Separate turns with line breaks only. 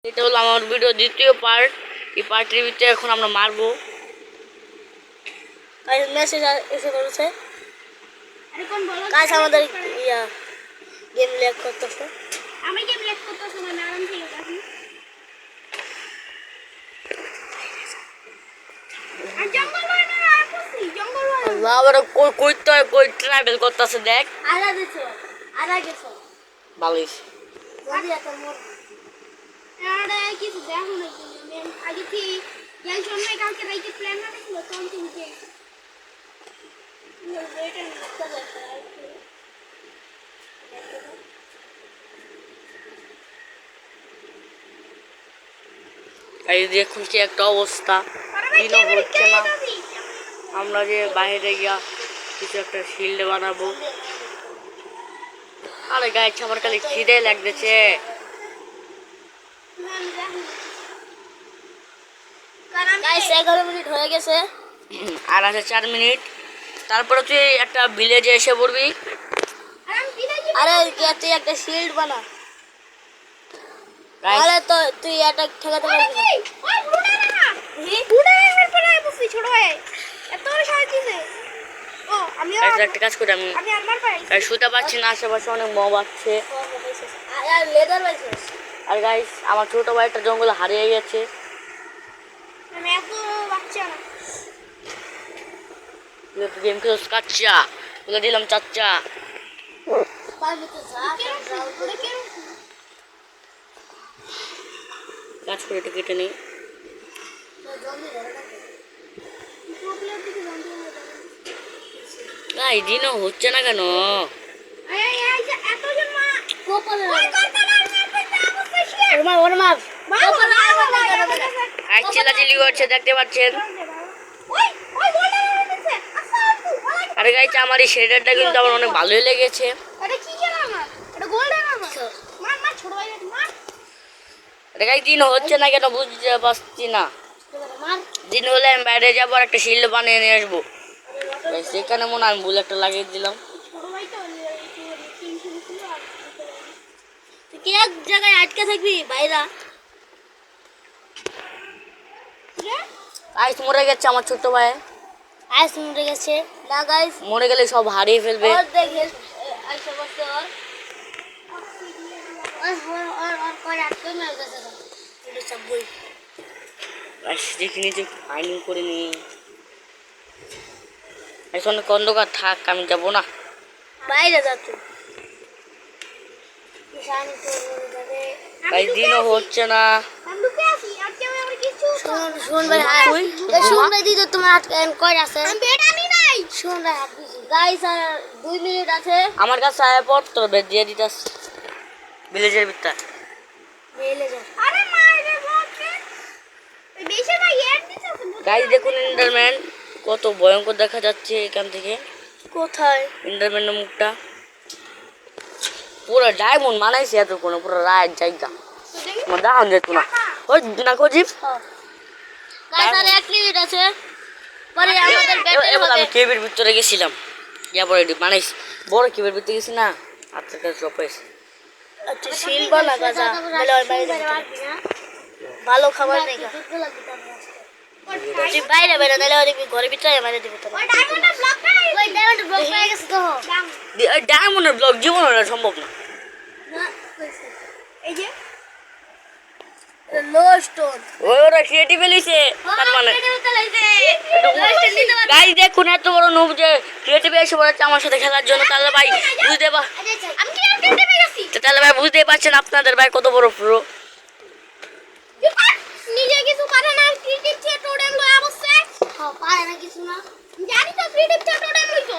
এটা হলো আমার ভিডিও দ্বিতীয় পার্ট। এই পার্টের ভিতরে এখন আমরা মারবো। মেসেজ এসে পড়েছে, কাজ আমাদের গেম লেগ করতেছে।
আমি গেম লেগ করতেছি না, আরাম থেকে কাটি। আর জঙ্গল হয় না, আসছি জঙ্গল হয়।
আল্লাহ, আবার কই ট্রাভেল করতেছে দেখ।
আরা গেছো, আরা গেছো।
বালিশ
যদি এত মোর আরে কিছু দেখো না, আগে কি এই সময় কালকে রাইতে প্ল্যান না ছিল তখন তুমি কি এটা নিতে যাচ্ছে।
এই দেখুন কি একটা অবস্থা, দিনও হচ্ছে না। আমরা যে বাইরে গিয়া কিছু একটা শিল্ড বানাবো। আরে গাইছে, আমার খালি খিদে লাগতেছে।
গাইস 11 মিনিট হয়ে গেছে,
আর আছে 4 মিনিট। তারপরে তুই একটা ভিলেজে এসে পড়বি।
আরে তুই একটা শিল্ড বানা,
গাইস
তাহলে তো তুই এটা ঠেকাতে পারবি না। ওই বুড়া এর পরে বসি ছোট ভাই এত বড় সাহায্য দিছে। ও আমি
একটা কাজ করি, আমি
আমার পাই
শুতে পারছি না, আশেপাশে অনেক মব আছে।
আর লেদার পাইছে।
আর গাইস আমার ছোট ভাইটা জঙ্গলে হারিয়ে গেছে।
আমি এত বাচ্চা না
গেম খেলো কাচ্চা বলে দিলাম চাচ্চা।
পারবি তো যা ওরে কেন
কাজ করে এটা কেটে নেই।
জমি ধরে না প্রবলেম থেকে জমি ধরে
না এই দিনও হচ্ছে না কেন?
এই এত জন মা কোপলে ওই করতে না ওর মা
এক চিল্লাচিল্লি করছে, দেখতে পাচ্ছেন।
ওই ওই বলটা দিচ্ছে আচ্ছা
আরে গাইস আমার এই শেডারটা কিন্তু আমার অনেক ভালোই লেগেছে।
এটা কি খেলা আমার এটা গোল্ডেন আমার মার মার ছোট ভাই মার।
আরে গাইস দিন হচ্ছে না কেন বুঝতে পারছি না।
মার
দিন হলে আমি বাইরে যাবো আর একটা শিল্ড বানিয়ে নিয়ে আসবো। সেখানে মনে হয় আমি বুলেটটা লাগিয়ে দিলাম।
ছোট ভাই তো তুই কি এক জায়গায় আটকে থাকবি বাইরা?
আইস মরে গেছে আমার ছোট ভাই।
আইস মরে গেছে না গাইস,
মরে গেলে সব হারিয়ে ফেলবে।
और देखिए ऐसे बस और कोई आटके में उधर से ये सब बोल
আইস দেখিনি যে ফাইনিং করে নি। এখন কন্দকার থাক, আমি যাবো না।
বাইরে যা তুই নিশানি তো ধরে
তাই দিনও হচ্ছে না।
हम लोग क्या सी आटके में और কিছু শুন ভাই হাই শুন ভাই দিদি তোমার আটকে কই আছে আমি বেটা নি নাই শুন ভাই হাত দিছি গাইস আর 2 মিনিট আছে
আমার কাছে আয় পর তোর বেদ দিয়ে দিতাস ভিলেজের ভিতর।
মেলে যা আরে মারে বাপরে বেশি না এর দিছে
গাইস দেখুন এন্ডারম্যান কত ভয়ঙ্কর দেখা যাচ্ছে এখান থেকে।
কোথায়
এন্ডারম্যানের মুখটা পুরো ডায়মন্ড মানাইছে, এত কোনো পুরো রাত জায়গা আমার দাম যেত না। ওই না কজিব
গাইস আর 1 মিনিট আছে পরে আমাদের ব্যাটল
এবার
হবে।
আমি কেবের ভিতরে গেছিলাম, ইয়া পরে বানাইছি বড় কেবের ভিতরে গেছি না। আচ্ছা চপ হয়েছে।
আচ্ছা শিলবা লাগা যা বলে ওই বাইরে ভালো খাবার নেই গা তুই বাইরে বাইরে নালে ওই ঘরের ভিতরে মারে দিব তো ওই ডায়মন্ড ব্লক নাই ওই ডায়মন্ড ব্লক পেয়ে গেছে তো
ডায়মন্ডের ব্লক জীবন সম্ভব না।
এই যে লো স্টোন
ওরা ক্রিয়েটিভ এলিছে তার মানে গাইস দেখুন এত বড় নুব যে ক্রিয়েটিভ এসে বলেছে আমার সাথে খেলার জন্য। তাহলে ভাই বুঝতে পা
আমি কি ক্রিয়েটিভ হয়ে গেছি
তাহলে ভাই বুঝতেই পারছেন আপনাদের ভাই কত বড় প্রো।
নিজে কিছু পারে না ক্রিয়েটিভ চেয়ে টোটেম লয় অবশ্যই পারে না কিছু না জানি তো ক্রিয়েটিভ চেয়ে টোটেম লইছো।